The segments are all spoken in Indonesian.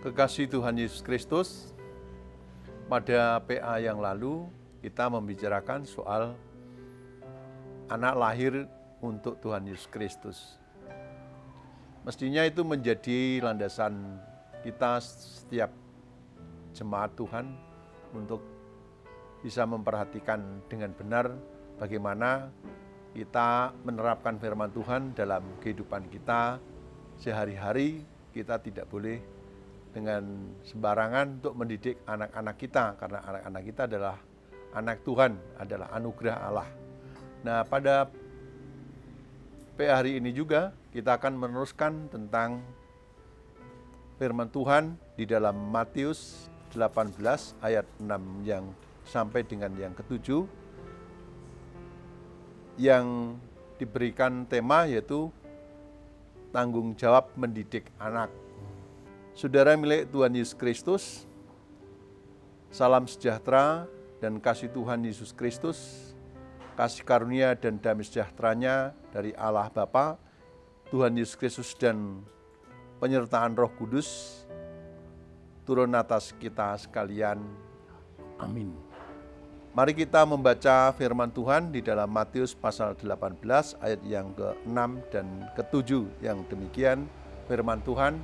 Kekasih Tuhan Yesus Kristus, pada PA yang lalu kita membicarakan soal anak lahir untuk Tuhan Yesus Kristus. Mestinya itu menjadi landasan kita setiap jemaat Tuhan untuk bisa memperhatikan dengan benar bagaimana kita menerapkan firman Tuhan dalam kehidupan kita sehari-hari. Kita tidak boleh dengan sembarangan untuk mendidik anak-anak kita, karena anak-anak kita adalah anak Tuhan, adalah anugerah Allah. Nah, pada PA hari ini juga kita akan meneruskan tentang firman Tuhan di dalam Matius 18 ayat 6 yang sampai dengan yang ke-7 yang diberikan tema yaitu tanggung jawab mendidik anak. Saudara milik Tuhan Yesus Kristus, salam sejahtera dan kasih Tuhan Yesus Kristus, kasih karunia dan damai sejahteranya dari Allah Bapa, Tuhan Yesus Kristus dan penyertaan Roh Kudus turun atas kita sekalian. Amin. Mari kita membaca firman Tuhan di dalam Matius pasal 18 ayat yang ke-6 dan ke-7 yang demikian firman Tuhan.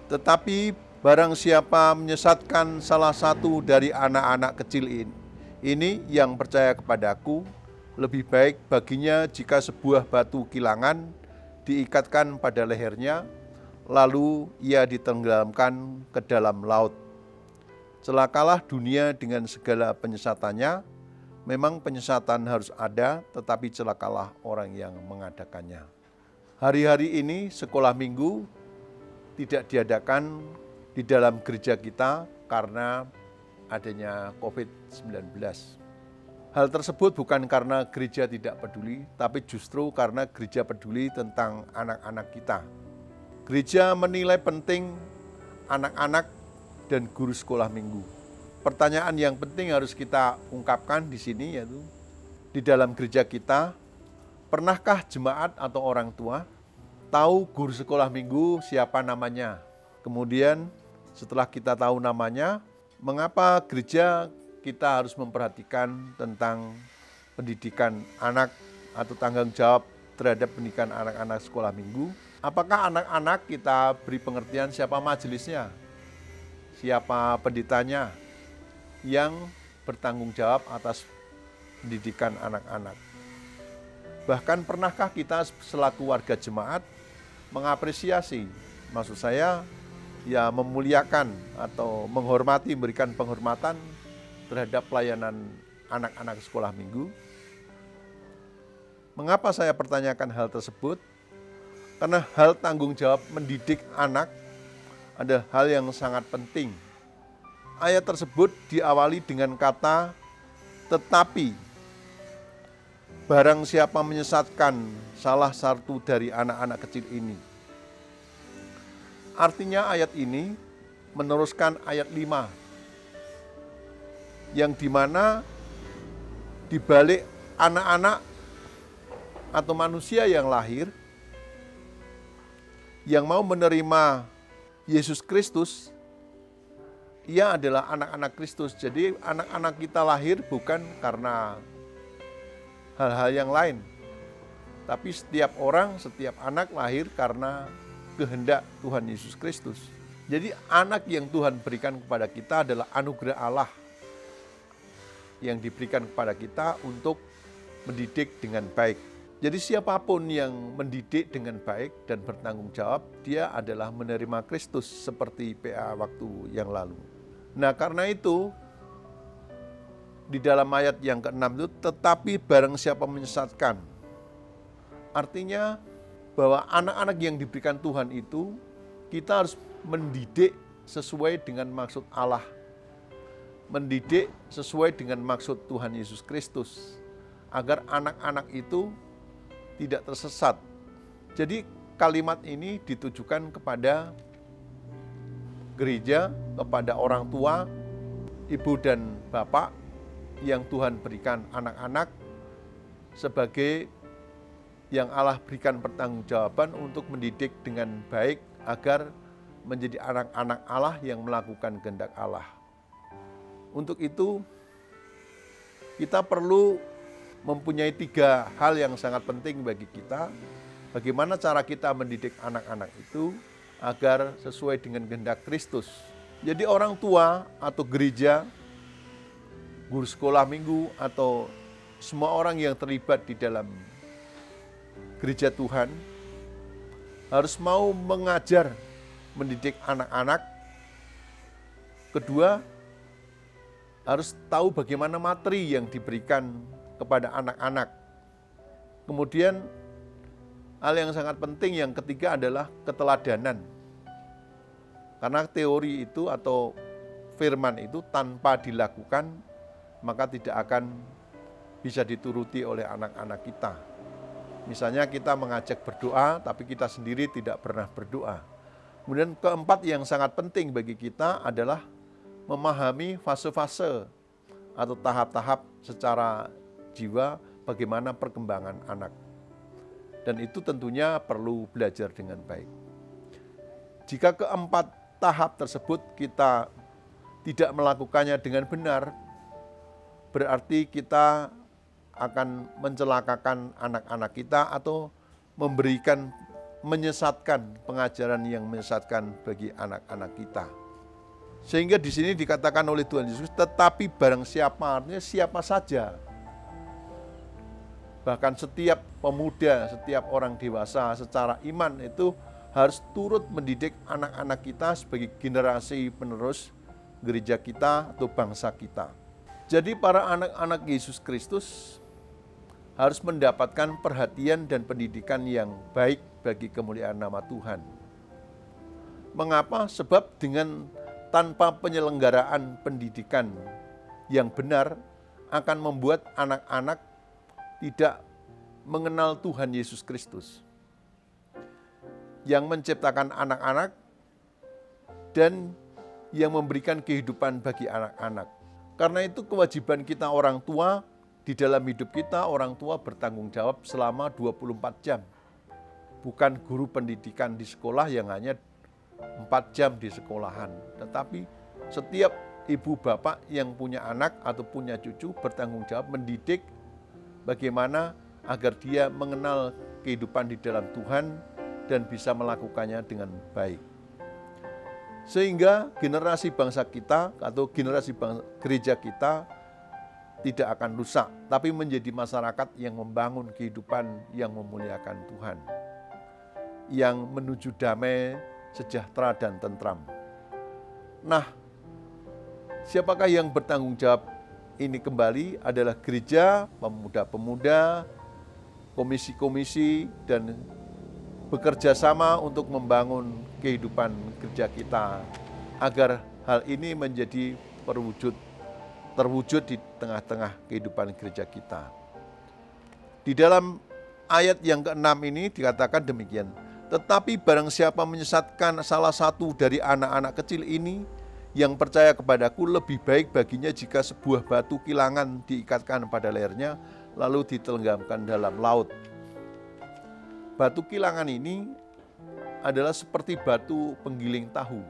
Tetapi barang siapa menyesatkan salah satu dari anak-anak kecil ini yang percaya kepadaku, lebih baik baginya jika sebuah batu kilangan diikatkan pada lehernya, lalu ia ditenggelamkan ke dalam laut. Celakalah dunia dengan segala penyesatannya. Memang penyesatan harus ada, tetapi celakalah orang yang mengadakannya. Hari-hari ini sekolah minggu tidak diadakan di dalam gereja kita karena adanya COVID-19. Hal tersebut bukan karena gereja tidak peduli, tapi justru karena gereja peduli tentang anak-anak kita. Gereja menilai penting anak-anak dan guru sekolah minggu. Pertanyaan yang penting harus kita ungkapkan di sini yaitu, di dalam gereja kita, pernahkah jemaat atau orang tua tahu guru sekolah minggu siapa namanya? Kemudian setelah kita tahu namanya, mengapa gereja kita harus memperhatikan tentang pendidikan anak atau tanggung jawab terhadap pendidikan anak-anak sekolah minggu? Apakah anak-anak kita beri pengertian siapa majelisnya, siapa pendetanya yang bertanggung jawab atas pendidikan anak-anak? Bahkan pernahkah kita selaku warga jemaat mengapresiasi, maksud saya ya memuliakan atau menghormati, memberikan penghormatan terhadap pelayanan anak-anak sekolah minggu? Mengapa saya pertanyakan hal tersebut? Karena hal tanggung jawab mendidik anak ada hal yang sangat penting. Ayat tersebut diawali dengan kata tetapi. Barang siapa menyesatkan salah satu dari anak-anak kecil ini. Artinya ayat ini meneruskan ayat 5. Yang dimana dibalik anak-anak atau manusia yang lahir, yang mau menerima Yesus Kristus, ia adalah anak-anak Kristus. Jadi anak-anak kita lahir bukan karena hal-hal yang lain. Tapi setiap orang, setiap anak lahir karena kehendak Tuhan Yesus Kristus. Jadi anak yang Tuhan berikan kepada kita adalah anugerah Allah yang diberikan kepada kita untuk mendidik dengan baik. Jadi siapapun yang mendidik dengan baik dan bertanggung jawab, dia adalah menerima Kristus seperti PA waktu yang lalu. Nah, karena itu di dalam ayat yang ke-6 itu, tetapi barang siapa menyesatkan. Artinya bahwa anak-anak yang diberikan Tuhan itu, kita harus mendidik sesuai dengan maksud Allah. Mendidik sesuai dengan maksud Tuhan Yesus Kristus. Agar anak-anak itu tidak tersesat. Jadi kalimat ini ditujukan kepada gereja, kepada orang tua, ibu dan bapak, yang Tuhan berikan anak-anak sebagai yang Allah berikan pertanggungjawaban untuk mendidik dengan baik agar menjadi anak-anak Allah yang melakukan kehendak Allah. Untuk itu, kita perlu mempunyai 3 hal yang sangat penting bagi kita. Bagaimana cara kita mendidik anak-anak itu agar sesuai dengan kehendak Kristus. Jadi orang tua atau gereja, guru sekolah minggu, atau semua orang yang terlibat di dalam gereja Tuhan harus mau mengajar, mendidik anak-anak. Kedua, harus tahu bagaimana materi yang diberikan kepada anak-anak. Kemudian, hal yang sangat penting yang ketiga adalah keteladanan. Karena teori itu atau firman itu tanpa dilakukan, maka tidak akan bisa dituruti oleh anak-anak kita. Misalnya kita mengajak berdoa, tapi kita sendiri tidak pernah berdoa. Kemudian keempat yang sangat penting bagi kita adalah memahami fase-fase atau tahap-tahap secara jiwa bagaimana perkembangan anak. Dan itu tentunya perlu belajar dengan baik. Jika keempat tahap tersebut kita tidak melakukannya dengan benar, berarti kita akan mencelakakan anak-anak kita atau menyesatkan pengajaran yang menyesatkan bagi anak-anak kita. Sehingga di sini dikatakan oleh Tuhan Yesus, tetapi barang siapa, artinya siapa saja. Bahkan setiap pemuda, setiap orang dewasa secara iman itu harus turut mendidik anak-anak kita sebagai generasi penerus gereja kita atau bangsa kita. Jadi para anak-anak Yesus Kristus harus mendapatkan perhatian dan pendidikan yang baik bagi kemuliaan nama Tuhan. Mengapa? Sebab tanpa penyelenggaraan pendidikan yang benar akan membuat anak-anak tidak mengenal Tuhan Yesus Kristus yang menciptakan anak-anak dan yang memberikan kehidupan bagi anak-anak. Karena itu kewajiban kita orang tua di dalam hidup kita, orang tua bertanggung jawab selama 24 jam. Bukan guru pendidikan di sekolah yang hanya 4 jam di sekolahan. Tetapi setiap ibu bapak yang punya anak atau punya cucu bertanggung jawab mendidik bagaimana agar dia mengenal kehidupan di dalam Tuhan dan bisa melakukannya dengan baik. Sehingga generasi bangsa kita atau generasi gereja kita tidak akan rusak, tapi menjadi masyarakat yang membangun kehidupan yang memuliakan Tuhan, yang menuju damai, sejahtera, dan tentram. Nah, siapakah yang bertanggung jawab ini kembali adalah gereja, pemuda-pemuda, komisi-komisi, dan bekerja sama untuk membangun kehidupan gereja kita agar hal ini menjadi terwujud di tengah-tengah kehidupan gereja kita. Di dalam ayat yang ke-6 ini dikatakan demikian, tetapi barang siapa menyesatkan salah satu dari anak-anak kecil ini yang percaya kepadaku, lebih baik baginya jika sebuah batu kilangan diikatkan pada lehernya lalu ditenggelamkan dalam laut. Batu kilangan ini adalah seperti batu penggiling tahu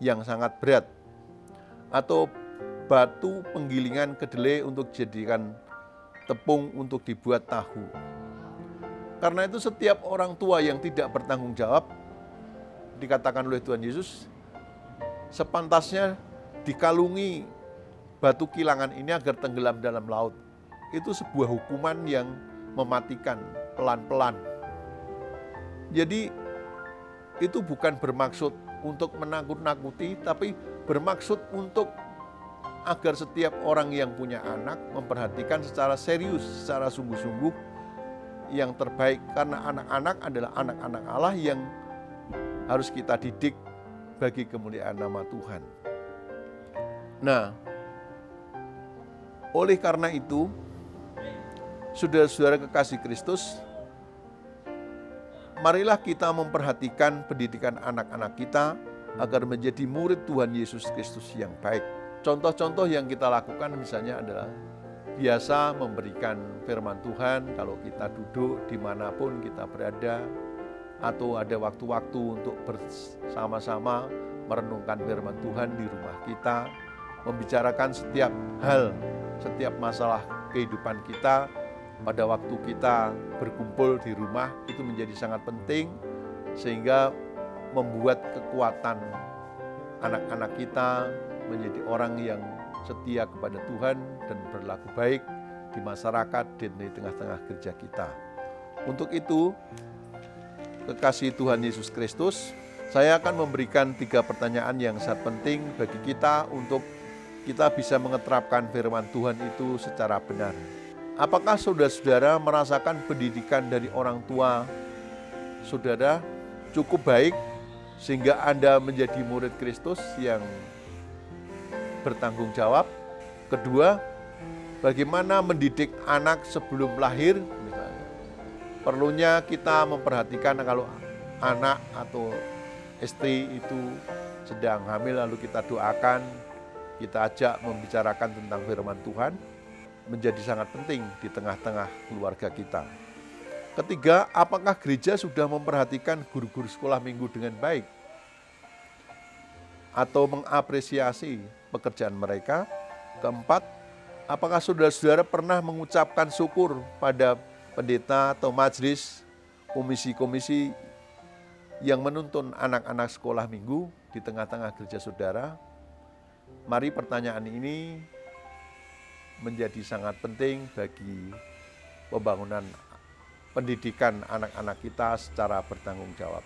yang sangat berat atau batu penggilingan kedelai untuk dijadikan tepung untuk dibuat tahu. Karena itu setiap orang tua yang tidak bertanggung jawab, dikatakan oleh Tuhan Yesus, sepantasnya dikalungi batu kilangan ini agar tenggelam dalam laut. Itu sebuah hukuman yang mematikan pelan-pelan. Jadi itu bukan bermaksud untuk menakut-nakuti, tapi bermaksud untuk agar setiap orang yang punya anak memperhatikan secara serius, secara sungguh-sungguh yang terbaik. Karena anak-anak adalah anak-anak Allah yang harus kita didik bagi kemuliaan nama Tuhan. Nah, oleh karena itu, saudara-saudara kekasih Kristus, marilah kita memperhatikan pendidikan anak-anak kita agar menjadi murid Tuhan Yesus Kristus yang baik. Contoh-contoh yang kita lakukan misalnya adalah biasa memberikan firman Tuhan kalau kita duduk dimanapun kita berada. atau ada waktu-waktu untuk bersama-sama merenungkan firman Tuhan di rumah kita, membicarakan setiap hal, setiap masalah kehidupan kita pada waktu kita berkumpul di rumah itu menjadi sangat penting, sehingga membuat kekuatan anak-anak kita menjadi orang yang setia kepada Tuhan dan berlaku baik di masyarakat dan di tengah-tengah gereja kita. Untuk itu, kekasih Tuhan Yesus Kristus, saya akan memberikan 3 pertanyaan yang sangat penting bagi kita untuk kita bisa mengeterapkan firman Tuhan itu secara benar. Apakah saudara-saudara merasakan pendidikan dari orang tua saudara cukup baik sehingga Anda menjadi murid Kristus yang bertanggung jawab? Kedua, bagaimana mendidik anak sebelum lahir? Misalnya, perlunya kita memperhatikan kalau anak atau istri itu sedang hamil, lalu kita doakan, kita ajak membicarakan tentang firman Tuhan, menjadi sangat penting di tengah-tengah keluarga kita. Ketiga, apakah gereja sudah memperhatikan guru-guru sekolah minggu dengan baik atau mengapresiasi pekerjaan mereka? Keempat, apakah saudara-saudara pernah mengucapkan syukur pada pendeta atau majelis, komisi-komisi yang menuntun anak-anak sekolah minggu di tengah-tengah gereja saudara? Mari pertanyaan ini menjadi sangat penting bagi pembangunan pendidikan anak-anak kita secara bertanggung jawab.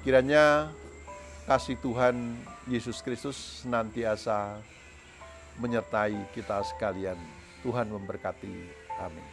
Kiranya kasih Tuhan Yesus Kristus senantiasa menyertai kita sekalian. Tuhan memberkati. Amin.